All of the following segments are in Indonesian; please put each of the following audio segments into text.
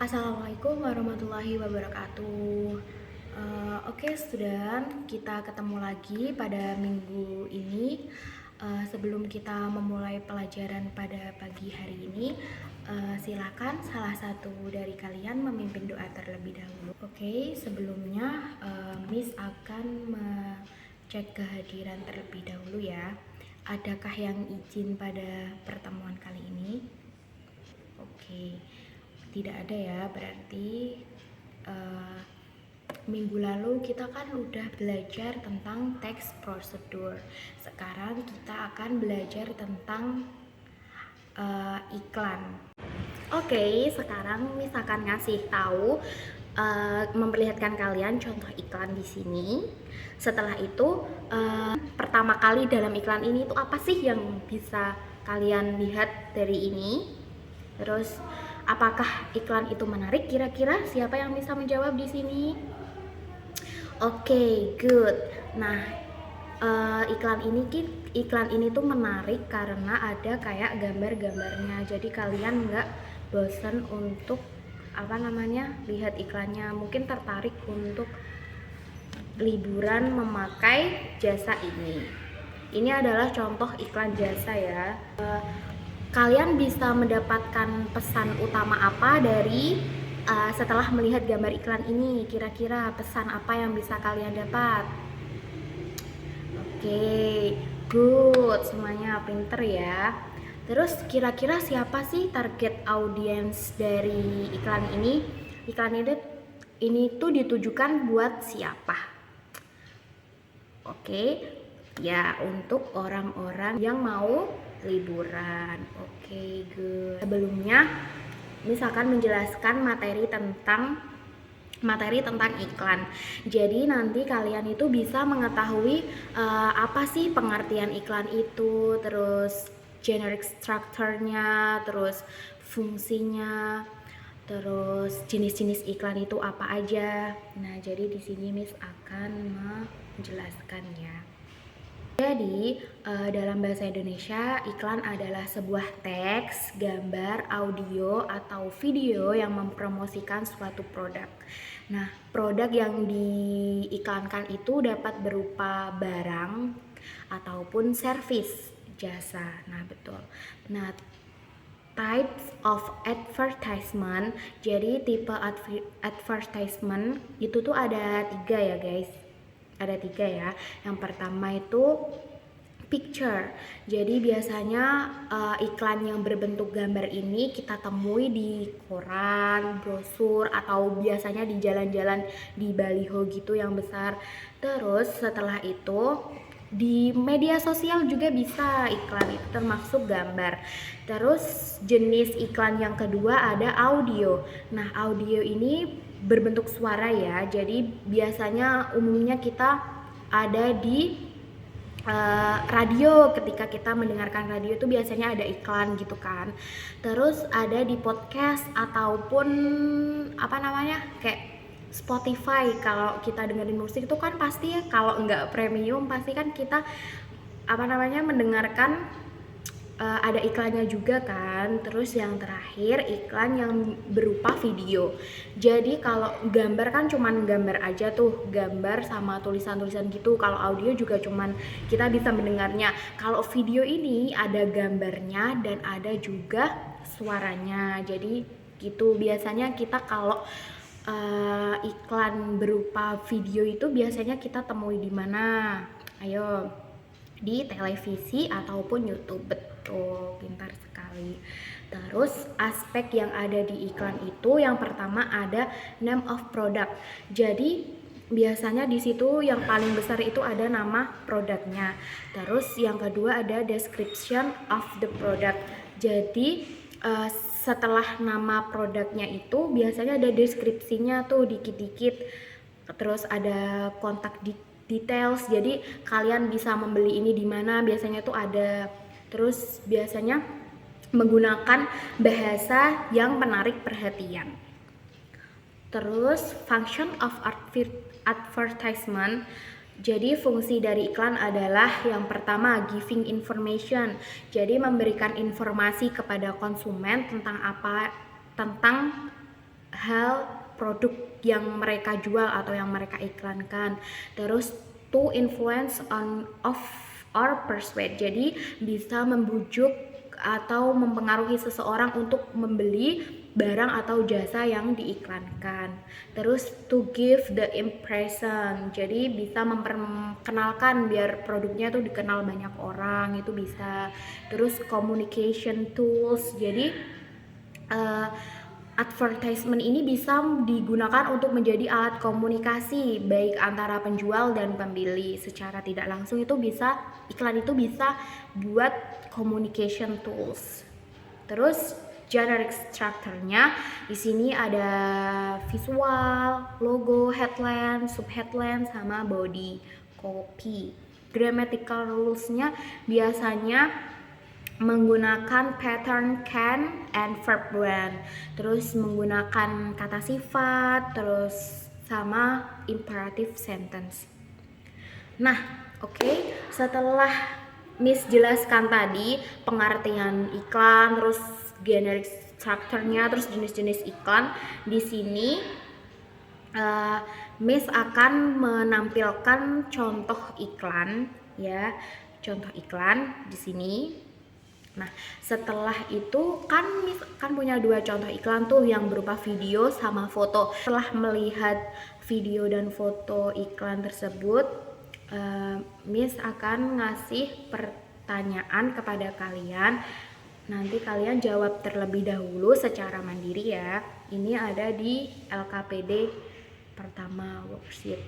Assalamualaikum warahmatullahi wabarakatuh. Oke, student, kita ketemu lagi pada minggu ini. Sebelum kita memulai pelajaran pada pagi hari ini, silakan salah satu dari kalian memimpin doa terlebih dahulu. Oke, sebelumnya Miss akan mengecek kehadiran terlebih dahulu ya. Adakah yang izin pada pertemuan kali ini? Oke, tidak ada ya, berarti minggu lalu kita kan udah belajar tentang teks prosedur. Sekarang kita akan belajar tentang iklan. Oke, sekarang Miss akan ngasih tahu, memperlihatkan kalian contoh iklan di sini. Setelah itu, pertama kali dalam iklan ini tuh apa sih yang bisa kalian lihat dari ini? Terus, apakah iklan itu menarik? Kira-kira siapa yang bisa menjawab di sini? Oke, good. Nah, iklan ini tuh menarik karena ada kayak gambar-gambarnya. Jadi kalian nggak bosan untuk lihat iklannya. Mungkin tertarik untuk liburan memakai jasa ini. Ini adalah contoh iklan jasa ya. Kalian bisa mendapatkan pesan utama apa dari setelah melihat gambar iklan ini? Kira-kira pesan apa yang bisa kalian dapat? Oke, good, semuanya pinter ya. Terus kira-kira siapa sih target audiens dari iklan ini? Iklan ini tuh ditujukan buat siapa? Oke, ya untuk orang-orang yang mau liburan. Oke, good. Sebelumnya misalkan menjelaskan materi tentang iklan. Jadi nanti kalian itu bisa mengetahui apa sih pengertian iklan itu, terus generic structure-nya, terus fungsinya, terus jenis-jenis iklan itu apa aja. Nah, jadi di sini Miss akan menjelaskannya. Jadi, dalam bahasa Indonesia, iklan adalah sebuah teks, gambar, audio, atau video yang mempromosikan suatu produk. Nah, produk yang diiklankan itu dapat berupa barang ataupun servis, jasa. Nah, betul. Nah, types of advertisement, jadi tipe advertisement itu tuh ada 3 ya guys. Ada 3 ya. Yang pertama itu picture. Jadi biasanya iklan yang berbentuk gambar ini kita temui di koran, brosur, atau biasanya di jalan-jalan di baliho gitu yang besar. Terus setelah itu di media sosial juga bisa iklan itu termasuk gambar. Terus jenis iklan yang kedua ada audio. Nah, audio ini berbentuk suara ya. Jadi biasanya umumnya kita ada di radio. Ketika kita mendengarkan radio itu biasanya ada iklan gitu kan. Terus ada di podcast ataupun kayak Spotify. Kalau kita dengerin musik itu kan pasti ya, kalau nggak premium pasti kan kita mendengarkan ada iklannya juga kan. Terus yang terakhir iklan yang berupa video. Jadi kalau gambar kan cuman gambar aja tuh, gambar sama tulisan-tulisan gitu. Kalau audio juga cuman kita bisa mendengarnya. Kalau video ini ada gambarnya dan ada juga suaranya. Jadi gitu, biasanya kita kalau iklan berupa video itu biasanya kita temui di mana? Ayo, di televisi ataupun YouTube. Betul, pintar sekali. Terus aspek yang ada di iklan itu yang pertama ada name of product. Jadi biasanya di situ yang paling besar itu ada nama produknya. Terus yang kedua ada description of the product. Jadi setelah nama produknya itu biasanya ada deskripsinya tuh dikit-dikit. Terus ada kontak details, jadi kalian bisa membeli ini di mana, biasanya tuh ada. Terus biasanya menggunakan bahasa yang menarik perhatian. Terus function of advertisement, jadi fungsi dari iklan adalah yang pertama giving information, jadi memberikan informasi kepada konsumen tentang hal produk yang mereka jual atau yang mereka iklankan. Terus to influence on of or persuade, jadi bisa membujuk atau mempengaruhi seseorang untuk membeli barang atau jasa yang diiklankan. Terus to give the impression, jadi bisa memperkenalkan biar produknya tuh dikenal banyak orang, itu bisa. Terus communication tools, jadi advertisement ini bisa digunakan untuk menjadi alat komunikasi baik antara penjual dan pembeli. Secara tidak langsung itu bisa, iklan itu bisa buat communication tools. Terus generic structure-nya di sini ada visual, logo, headline, subheadline, sama body copy. Grammatical rules-nya biasanya menggunakan pattern can and verb when, terus menggunakan kata sifat, terus sama imperative sentence. Nah, oke, setelah Miss jelaskan tadi pengertian iklan, terus generic structure-nya, terus jenis-jenis iklan, di sini Miss akan menampilkan contoh iklan ya, contoh iklan di sini. Nah, setelah itu kan Miss kan punya dua contoh iklan tuh yang berupa video sama foto. Setelah melihat video dan foto iklan tersebut, Miss akan ngasih pertanyaan kepada kalian. Nanti kalian jawab terlebih dahulu secara mandiri ya. Ini ada di LKPD pertama worksheet.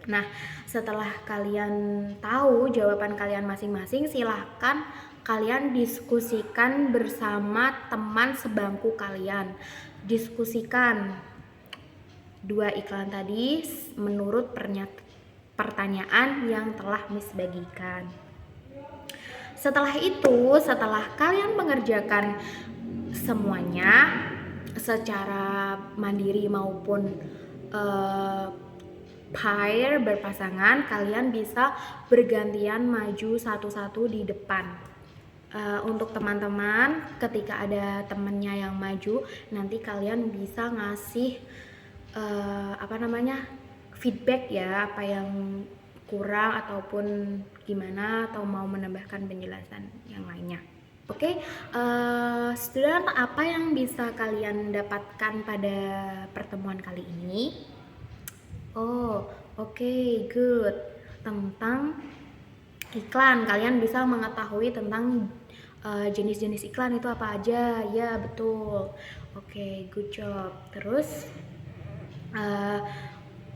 Nah, setelah kalian tahu jawaban kalian masing-masing, silahkan kalian diskusikan bersama teman sebangku kalian. Diskusikan dua iklan tadi menurut pertanyaan yang telah Miss bagikan. Setelah itu, setelah kalian mengerjakan semuanya secara mandiri maupun pair berpasangan, kalian bisa bergantian maju satu-satu di depan. Untuk teman-teman, ketika ada temennya yang maju, nanti kalian bisa ngasih feedback ya, apa yang kurang ataupun gimana, atau mau menambahkan penjelasan yang lainnya. Oke, student, apa yang bisa kalian dapatkan pada pertemuan kali ini? Oh, oke, good. Tentang iklan, kalian bisa mengetahui tentang jenis-jenis iklan itu apa aja. Ya, betul. Oke, good job. Terus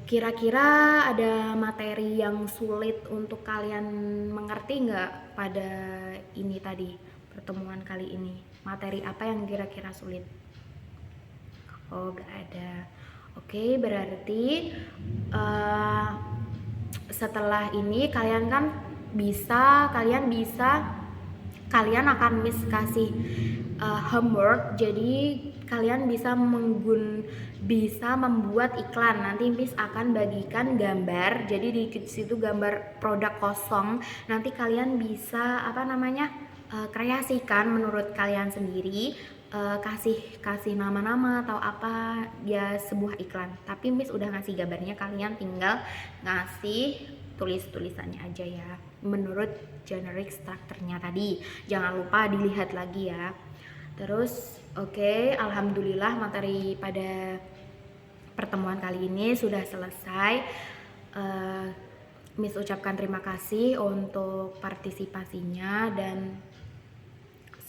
kira-kira ada materi yang sulit untuk kalian mengerti nggak pada ini tadi, pertemuan kali ini? Materi apa yang kira-kira sulit? Oh, nggak ada. Oke, berarti setelah ini kalian akan Miss kasih homework, jadi kalian bisa membuat iklan. Nanti Miss akan bagikan gambar, jadi di situ gambar produk kosong. Nanti kalian bisa kreasikan menurut kalian sendiri, kasih nama-nama atau apa ya sebuah iklan. Tapi Miss udah ngasih gambarnya, kalian tinggal ngasih tulisannya aja ya menurut generic structure-nya tadi. Jangan lupa dilihat lagi ya. Terus oke, alhamdulillah materi pada pertemuan kali ini sudah selesai. Miss ucapkan terima kasih untuk partisipasinya dan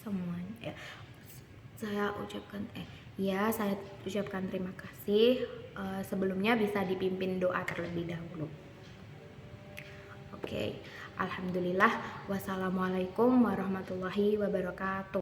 semuanya. Saya ucapkan terima kasih. Sebelumnya bisa dipimpin doa terlebih dahulu. Oke, alhamdulillah. Wassalamualaikum warahmatullahi wabarakatuh.